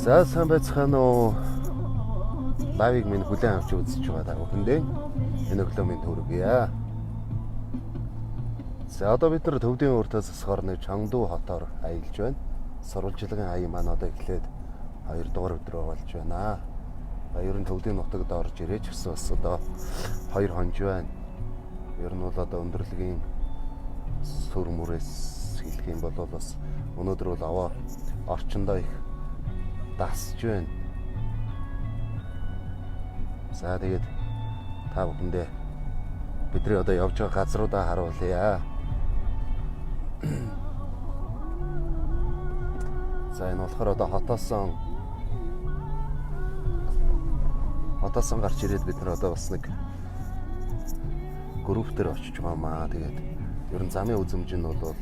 За сайн байцгаана уу? Лайвыг минь хүлээн авч үзэж байгаа бүхэндээ энэ өглөө минь төргийа. За одоо бид нар Төвдийн уртаас засгаар нэг Чангду хотоор аялж байна. Сурвалжлагын аян маань одоо эхлээд 2 дугаар өдрөө болж байна. Ер нь Төвдийн нутагт орж ирээч гэсэн бас одоо 2 хонж байна. Ер нь бол одоо өндөрлөгийн сүр мөрөөс хэлэх юм бол бас өнөөдөр бол аваа орчиндоо их дасж байна. За тэгээд та бүхэндээ бидний одоо явж байгаа газруудаа харуулъя. За энэ болохоор одоо хотоосон гарч ирээд бид нар одоо бас нэг группээр очиж байгаа маа. Тэгээд ер нь замын үзмж нь бол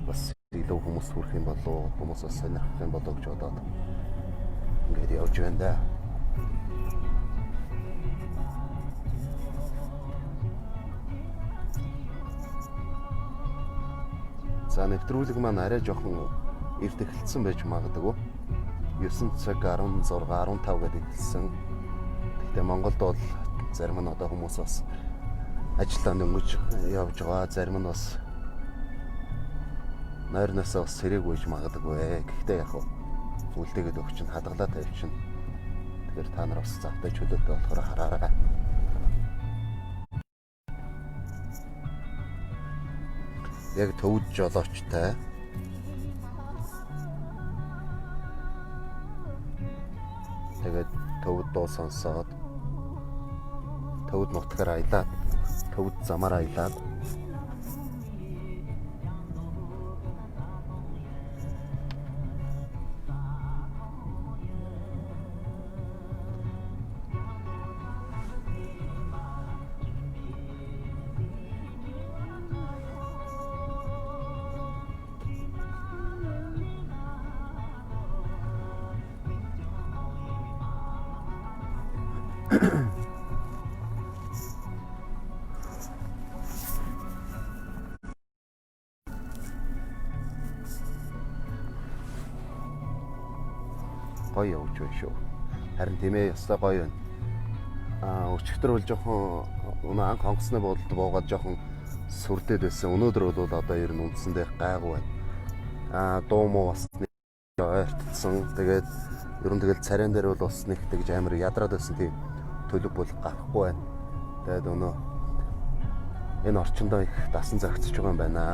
бас илүү хүмүүс хүрэх юм болов, хүмүүс бас сонирхох юм болов гэж бодоод ингээд явж байна да. За нэвтрүүлэг маань арай жоохон эрт эхэлсэн байж магадгүй. 9 цаг 16 15 гэдэг хэлсэн. Гэхдээ Монголд бол зарим нь одоо хүмүүс бас ажиллаа дөнгөж явж байгаа. Зарим нь бас нойрноосоо бас сэрэг үйж магадгүй. Гэхдээ яг үлдээгээд өгч нь хадгалаа тавьчихна. Тэгэхээр та нар бас завтай чөлөөтэй болохоор хараарай. Яг төвд жолоочтой. Тэгээд төвд дуу сонсоод төвд нутгаар аялаад төвд замаар аялаад гоё явж байна шүү. Харин тийм ээ, ястай гоё байна. Өчигдөр бол жоохон анх хонгоцны бодолд буугаад жоохон сүрдээд байсан. Өнөөдөр бол одоо ер нь үндсэндээ гайгүй байна. Дуу муу бас ойртсон. Тэгээд ер нь тэгэл царайн дээр бол бас нэг тэгж амар ядраад байсан тийм төлөв бол гарахгүй байна. Тэгээд энэ орчиндөө их дасан зохицож байгаа юм байна.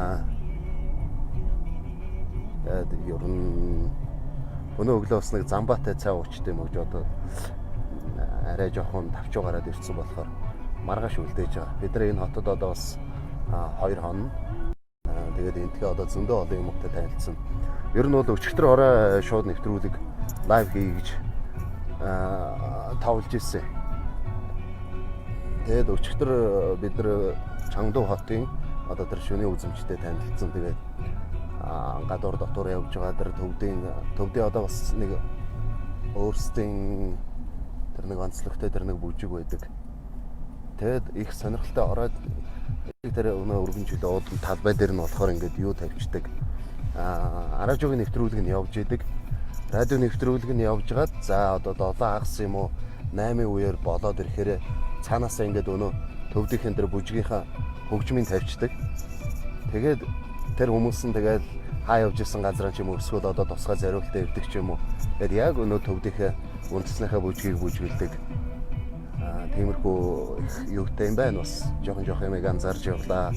Тэгээд ер нь өнөө өглөө бас нэг замбаатай цай уучт юм гэж одоо арай жоохон тавчуу гараад ирсэн болохоор маргааш үлдээж байгаа. Бид нар энэ хотод одоо бас 2 хоног. Тэгээд энтгээ одоо зөндөө олон юмтай танилцсан. Ер нь бол өчигдөр орой шууд нэвтрүүлэг лайв хийж тавлж ирсэн. Тэгээд өчигдөр бид нар Чангду хотын одоо тэр шөнийн үзэмжтэй танилцсан. Тэгээд гадуур дотор явж байгаа тэр төвдийн одоо бас нэг өөрсдийн тэр нэг онцлогтой тэр нэг бүжиг байдаг. Тэгэд их сонирхолтой ороод тэр өнөө өргөн жилийн уудан талбай дээр нь болохоор ингээд юу тавьчихдаг. Радиогийн нэвтрүүлэг нь явж идэг. Радио нэвтрүүлэг нь явж гаад за одоо 7 хагас юм уу 8-ын үеэр болоод ирэхээр цаанаасаа ингээд өнөө төвдийнхэн тэр бүжгийнхаа хөгжмийг тавьчихдаг. Тэгээд тэр хүмүүс нь тэгээд хаа явж исэн газар ч юм уу эсвэл одоо тусгай зориултаа ирдэг ч юм уу. Тэгээд яг өнөө төвдийнхээ үндэснийхээ бүжгийг бүжгэлдэг. Тиймэрхүү юутай юм байна бас. Жохон юмыг анзаарч явлаа.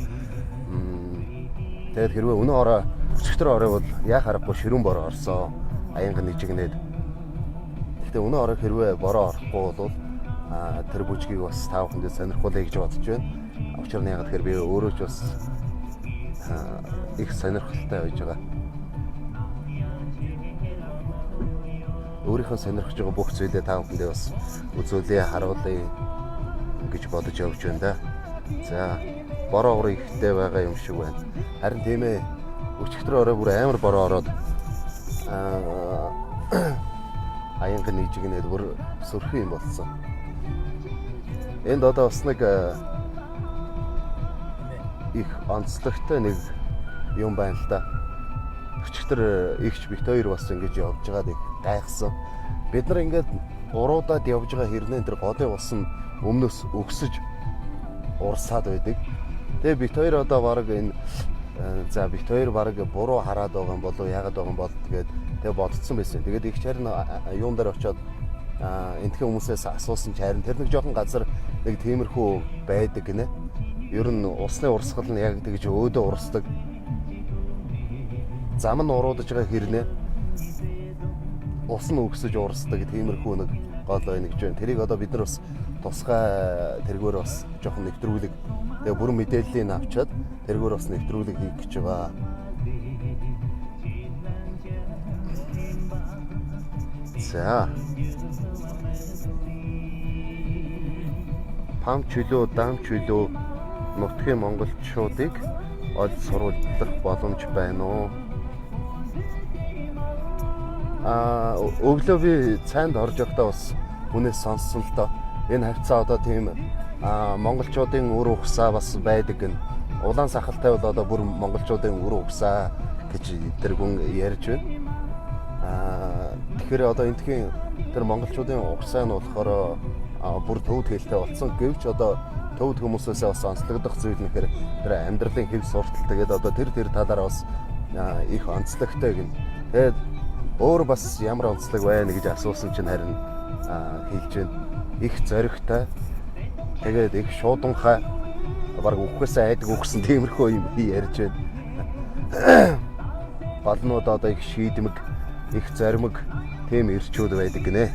Тэгээд хэрвээ өнөө орой өчигдөр орой бол яа харахгүй ширүүн бороо орсон. Аянга нэжигнээд. Гэхдээ өнөө орой хэрвээ бороо орохгүй бол тэр бүжгийг бас та бүхэндээ сонирхуулъя гэж бодож байна. Учир нь яг тэгэхээр би өөрөө ч бас их сонирхолтой байж байгаа. Өөрийнхөө сонирхож байгаа бүх зүйлээ та бүхэндээ бас үзүүлээ, харуулъя гэж бодож явж байна да. За, бороо урын ихтэй байгаа юм шиг байна. Харин тийм ээ, өчигдөр орой бүр амар бороо ороод аянга нэжигнээд бүр сөрхөн юм болсон. Энд одоо бас нэг их онцлогтой нэг юм байна л да. Өчигдөр ихч бит хоёр бас ингэж явж байгаад их гайхсан. бид нар ингээд уруудаад явж байгаа хэрнээ тэр голын ус нь өмнөөс өгсөж урсаад байдаг. Тэгээ бит хоёр одоо баг энэ за бит хоёр баг буруу хараад байгаа юм болов яагаад байгаа юм бол тэгээ бодцсон байсан. Тэгээд их чарн юун дээр очиод энтхэн хүмүүсээс асуусан чарн тэр нэг жоохон газар нэг тиймэрхүү байдаг гинэ. Ер нь усны урсгал нь яг тэгж өөдөө урсдаг. Зам нь уруудаж байгаа хэрнээ ус нь өгсөж урсдаг тиймэрхүү нэг гол байна гэж байна. Тэрийг одоо бид нар бас тусгай тэргээр бас жоохон нэвтрүүлэг тэгээ бүрэн мэдээллийг авчаад тэргээр бас нэвтрүүлэг хийх гэж байгаа. За. Пам чөлөө, дам чөлөө нутгийн монголчуудыг олж сурвалжлах боломж байна уу? Өглөө би цайнд орж явахдаа бас хүнээс сонссон л доо. Энэ хавцаа одоо тийм монголчуудын үр угсаа бас байдаг гэн. Улаан сахалтай бол одоо бүр монголчуудын үр угсаа гэж тэр хүн ярьж байна. Тэгэхээр одоо энтхийн тэр монголчуудын угсаа нь болохоор бүр төвд хэлтэй болсон. Гэвч одоо төвд хүмүүсээс бас онцлогдох зүйл нэхэр тэр амьдралын хэв суртал тэгээд одоо тэр талаараа бас их онцлогтой гэн. Тэгээд өөр бас ямар онцлог байна гэж асуусан чинь харин хэлж байна. Их зоригтой. Тэгээд их шууданхай баг үхгээс айдаг үхсэн тиймэрхүү юм ярьж байна. Балнууд одоо их шийдмэг, их зоримог тийм ирчүүд байдаг гинэ.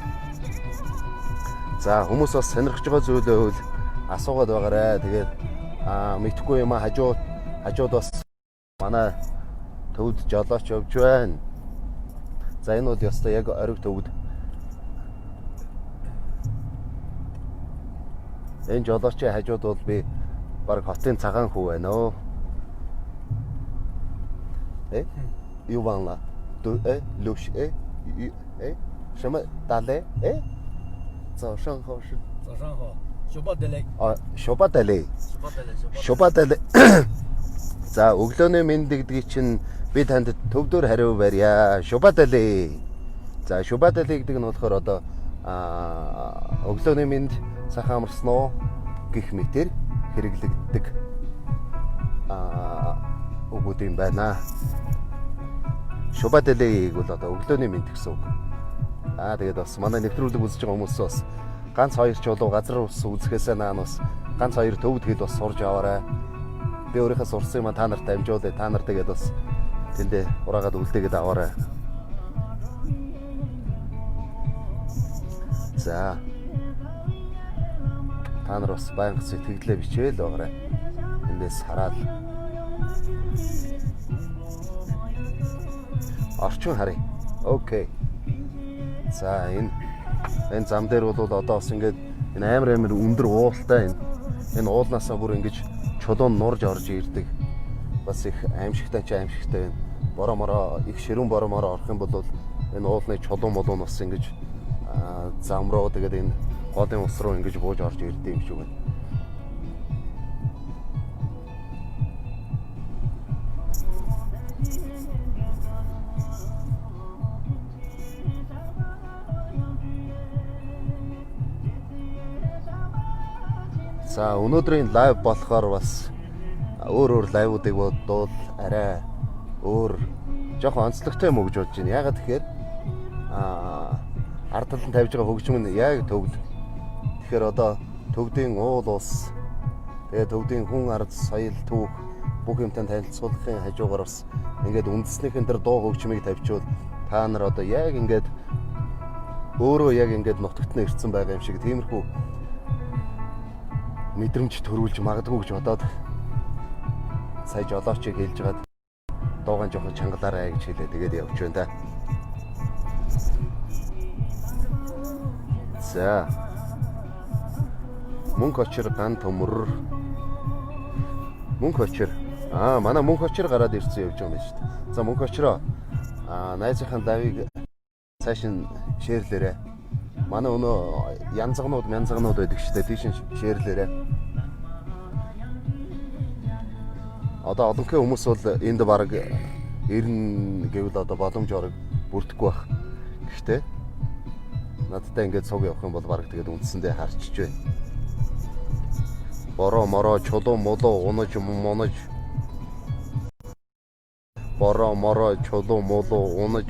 За хүмүүс бас сонирхож байгаа зүйлээ бол асуугаад байгаарэ. Тэгээд мэдхгүй юм хажууд бас манай төвд жолооч явж байна. За энэ бол ёстой яг ориг төвд. Энэ жолоочийн хажууд бол би баг хотын цагаан хүү байна оо. Юу ванла? Лүш шама дале Зошон хош. Шубадале. За өглөөний мэндэгдгийг чинь би танд төвдөр хариу барья. Шубадале. За шубадале гэдэг нь болохоор одоо өглөөний мэнд сайхан амарсан уу гэх мэтэр хэрэглэгддэг үгүүд юм байна. Шубадалег бол одоо өглөөний мэнд гэсэн үг. Тэгээд бас манай нэвтрүүлэг үзэж байгаа хүмүүс бас ганц хоёр ч болов газар ус үзэхээсээ наан бас ганц хоёр төвд хэл бас сурж аваарай. Би өөрийнхөө сурсан юм та нарт амжуулъя. Та нар тэгээд бас тэндээ ураагаад үлдээгээд аваарай. За. Та нар бас байнга сэтгэлдээ бичээл байгаарай. Эндээс хараад орчин харъя. Окей. За энэ зам дээр бол одоо бас ингээд энэ амар өндөр уултай энэ уулнаасаа бүр ингэж чулуун нурж орж ирдэг. Бас их аимшигтай байна. Боромороо их ширүүн боромороо орох юм бол энэ уулны чулуун молуун бас ингэж зам руу тэгээд энэ голын ус руу ингэж бууж орж ирдэг юм шиг байна. За өнөөдрийн лайв болохоор бас өөр лайвуудыг бодвол арай өөр жоохон онцлогтой юм уу гэж бодож байна. Ягаад тэгэхээр ард талд тавьж байгаа хөгжим нь яг төвд. Тэгэхээр одоо төвдийн уул ус тэгээ төвдийн хүн ард соёл түүх бүх юмтай танилцуулахын хажуугаар бас ингээд үндэснийхэн тэр дуу хөгжмийг тавьчвал та нар одоо яг ингээд өөрөө яг ингээд нутагт нь ирсэн байгаа юм шиг тиймэрхүү мэдрэмж төрүүлж магадгүй гэж бодоод сая жолоочийг хэлж байгаад дуугаан жоохон чангалаарай гэж хэлээ. Тэгээд явж байна да. За. Мөнх очир ган төмөр. Мөнх очир. Манай мөнх очир гараад ирсэн явж байгаа юм шүү дээ. За мөнх очироо найзынхаа лавыг цааш нь шеэрлээрээ. Манай өнөө янзгнууд байдаг шүү дээ. Тийш шеэрлээрээ. Одоо олонхын хүмүүс бол энд баг ирнэ гэвэл одоо боломж орог бүрдэхгүй байх. Гэхдээ Надтай ингээд цуг явах юм бол баг тэгээд үндсэндээ харчиж байна. Бороо мороо чулуу молоо унаж монож. Бороо мороо чулуу молоо унаж